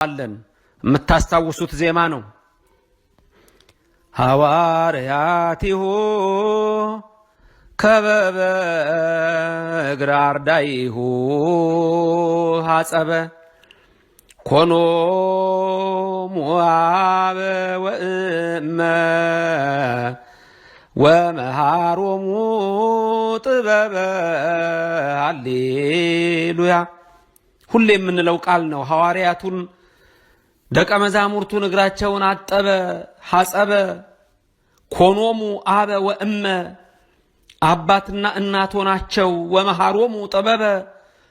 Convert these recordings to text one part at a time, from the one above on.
አለን የምታስታውሱት ዜማ ነው። ሐዋርያቲሁ ከበበ እግረ አርዳኢሁ ሐጸበ ኮኖሙ አበ ወእመ ወመሃሮሙ ጥበበ ሃሌሉያ። ሁሌ የምንለው ቃል ነው። ሐዋርያቱን ደቀ መዛሙርቱን እግራቸውን አጠበ፣ ሐጸበ ኮኖሙ አበ ወእመ አባትና እናት ሆናቸው፣ ወመሃሮሙ ጥበበ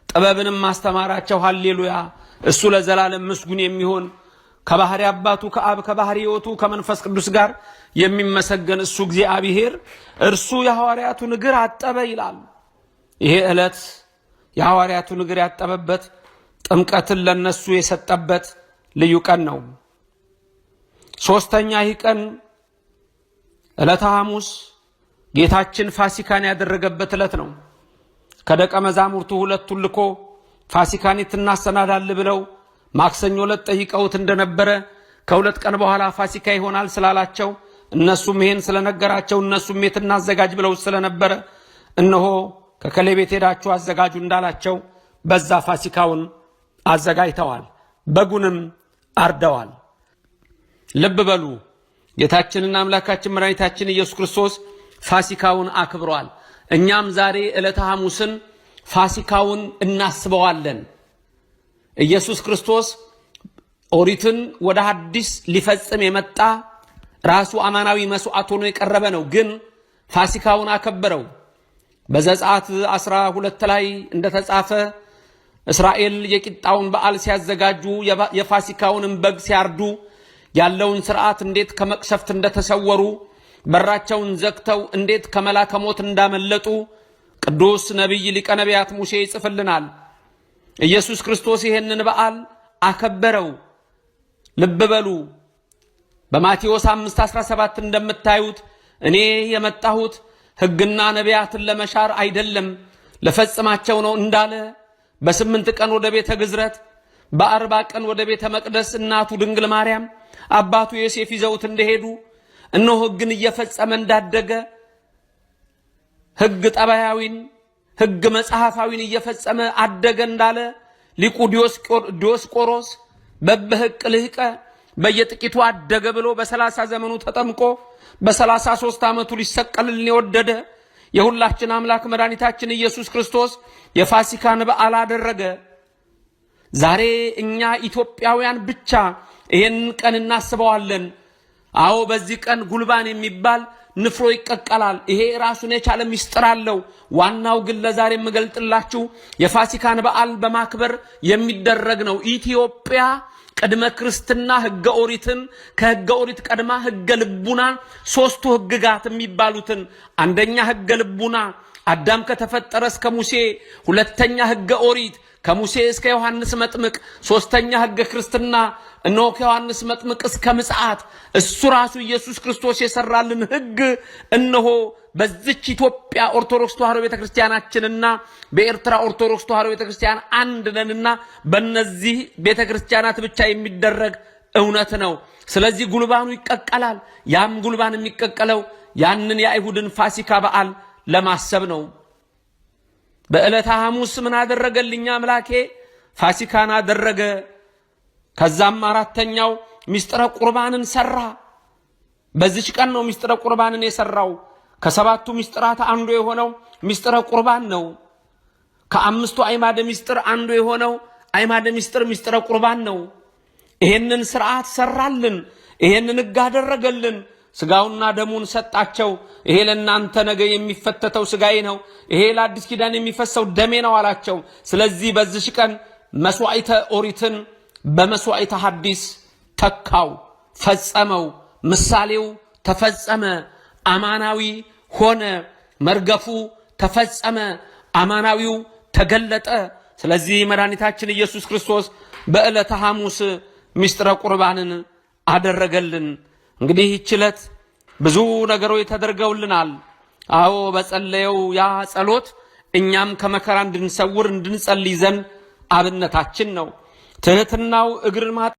ጥበብንም ማስተማራቸው። ሃሌሉያ። እሱ ለዘላለም ምስጉን የሚሆን ከባህሪ አባቱ ከአብ ከባህሪ ሕይወቱ ከመንፈስ ቅዱስ ጋር የሚመሰገን እሱ እግዚአብሔር እርሱ የሐዋርያቱን እግር አጠበ ይላል። ይሄ ዕለት የሐዋርያቱን እግር ያጠበበት ጥምቀትን ለነሱ የሰጠበት ልዩ ቀን ነው። ሶስተኛ ይህ ቀን ዕለተ ሐሙስ ጌታችን ፋሲካን ያደረገበት ዕለት ነው። ከደቀ መዛሙርቱ ሁለቱን ልኮ ፋሲካን እናሰናዳል ብለው ማክሰኞ ዕለት ጠይቀውት እንደነበረ ከሁለት ቀን በኋላ ፋሲካ ይሆናል ስላላቸው እነሱም ይሄን ስለነገራቸው እነሱም ቤት እናዘጋጅ ብለው ስለነበረ እነሆ ከከሌ ቤት ሄዳችሁ አዘጋጁ እንዳላቸው በዛ ፋሲካውን አዘጋጅተዋል። በጉንም አርደዋል። ልብ በሉ፣ ጌታችንና አምላካችን መድኃኒታችን ኢየሱስ ክርስቶስ ፋሲካውን አክብሯል። እኛም ዛሬ ዕለተ ሐሙስን ፋሲካውን እናስበዋለን። ኢየሱስ ክርስቶስ ኦሪትን ወደ ሐዲስ ሊፈጽም የመጣ ራሱ አማናዊ መስዋዕት ሆኖ የቀረበ ነው። ግን ፋሲካውን አከበረው። በዘጸአት 12 ላይ እንደተጻፈ እስራኤል የቂጣውን በዓል ሲያዘጋጁ የፋሲካውን በግ ሲያርዱ ያለውን ሥርዓት እንዴት ከመቅሰፍት እንደተሰወሩ በራቸውን ዘግተው እንዴት ከመላከ ሞት እንዳመለጡ ቅዱስ ነቢይ ሊቀ ነቢያት ሙሴ ይጽፍልናል። ኢየሱስ ክርስቶስ ይሄንን በዓል አከበረው። ልብ በሉ፣ በማቴዎስ 5:17 እንደምታዩት እኔ የመጣሁት ሕግና ነቢያትን ለመሻር አይደለም ለፈጽማቸው ነው እንዳለ በ8 ቀን ወደ ቤተ ግዝረት በ40 ቀን ወደ ቤተ መቅደስ እናቱ ድንግል ማርያም አባቱ ዮሴፍ ይዘውት እንደሄዱ እነሆ ሕግን እየፈጸመ እንዳደገ ሕግ ጠባያዊን ሕግ መጽሐፋዊን እየፈጸመ አደገ እንዳለ ሊቁ ዲዮስቆሮስ በበሕቅ ልህቀ በየጥቂቱ አደገ ብሎ በ30 ዘመኑ ተጠምቆ በ33 ዓመቱ ሊሰቀልልን የወደደ የሁላችን አምላክ መድኃኒታችን ኢየሱስ ክርስቶስ የፋሲካን በዓል አደረገ። ዛሬ እኛ ኢትዮጵያውያን ብቻ ይሄን ቀን እናስበዋለን። አዎ በዚህ ቀን ጉልባን የሚባል ንፍሮ ይቀቀላል። ይሄ ራሱን የቻለ ምስጢር አለው። ዋናው ግን ለዛሬ የምገልጥላችሁ የፋሲካን በዓል በማክበር የሚደረግ ነው። ኢትዮጵያ ቅድመ ክርስትና ሕገ ኦሪትን ከሕገ ኦሪት ቀድማ ሕገ ልቡና ሶስቱ ሕግጋት የሚባሉትን አንደኛ ሕገ ልቡና አዳም ከተፈጠረ እስከ ሙሴ፣ ሁለተኛ ሕገ ኦሪት ከሙሴ እስከ ዮሐንስ መጥምቅ፣ ሶስተኛ ሕገ ክርስትና እነሆ ከዮሐንስ መጥምቅ እስከ ምጽአት እሱ ራሱ ኢየሱስ ክርስቶስ የሰራልን ሕግ እነሆ በዚች ኢትዮጵያ ኦርቶዶክስ ተዋሕዶ ቤተክርስቲያናችንና በኤርትራ ኦርቶዶክስ ተዋሕዶ ቤተክርስቲያን አንድ ነንና በእነዚህ ቤተክርስቲያናት ብቻ የሚደረግ እውነት ነው። ስለዚህ ጉልባኑ ይቀቀላል። ያም ጉልባን የሚቀቀለው ያንን የአይሁድን ፋሲካ በዓል ለማሰብ ነው። በዕለተ ሐሙስ ምን አደረገልኝ አምላኬ? ፋሲካን አደረገ። ከዛም አራተኛው ሚስጥረ ቁርባንን ሰራ። በዚች ቀን ነው ሚስጥረ ቁርባንን የሰራው። ከሰባቱ ሚስጥራት አንዱ የሆነው ሚስጥረ ቁርባን ነው። ከአምስቱ አይማደ ሚስጥር አንዱ የሆነው አይማደ ሚስጥር ሚስጥረ ቁርባን ነው። ይሄንን ሥርዓት ሰራልን። ይሄንን ሕግ አደረገልን። ስጋውና ደሙን ሰጣቸው። ይሄ ለእናንተ ነገ የሚፈተተው ስጋዬ ነው፣ ይሄ ለአዲስ ኪዳን የሚፈሰው ደሜ ነው አላቸው። ስለዚህ በዚች ቀን መስዋዕተ ኦሪትን በመስዋዕተ ሐዲስ ተካው፣ ፈጸመው። ምሳሌው ተፈጸመ፣ አማናዊ ሆነ። መርገፉ ተፈጸመ፣ አማናዊው ተገለጠ። ስለዚህ መድኃኒታችን ኢየሱስ ክርስቶስ በዕለተ ሐሙስ ሚስጥረ ቁርባንን አደረገልን። እንግዲህ ይህች ዕለት ብዙ ነገሮች ተደርገውልናል። አዎ በጸለየው ያ ጸሎት እኛም ከመከራ እንድንሰውር እንድንጸልይ ዘንድ አብነታችን ነው። ትህትናው እግርን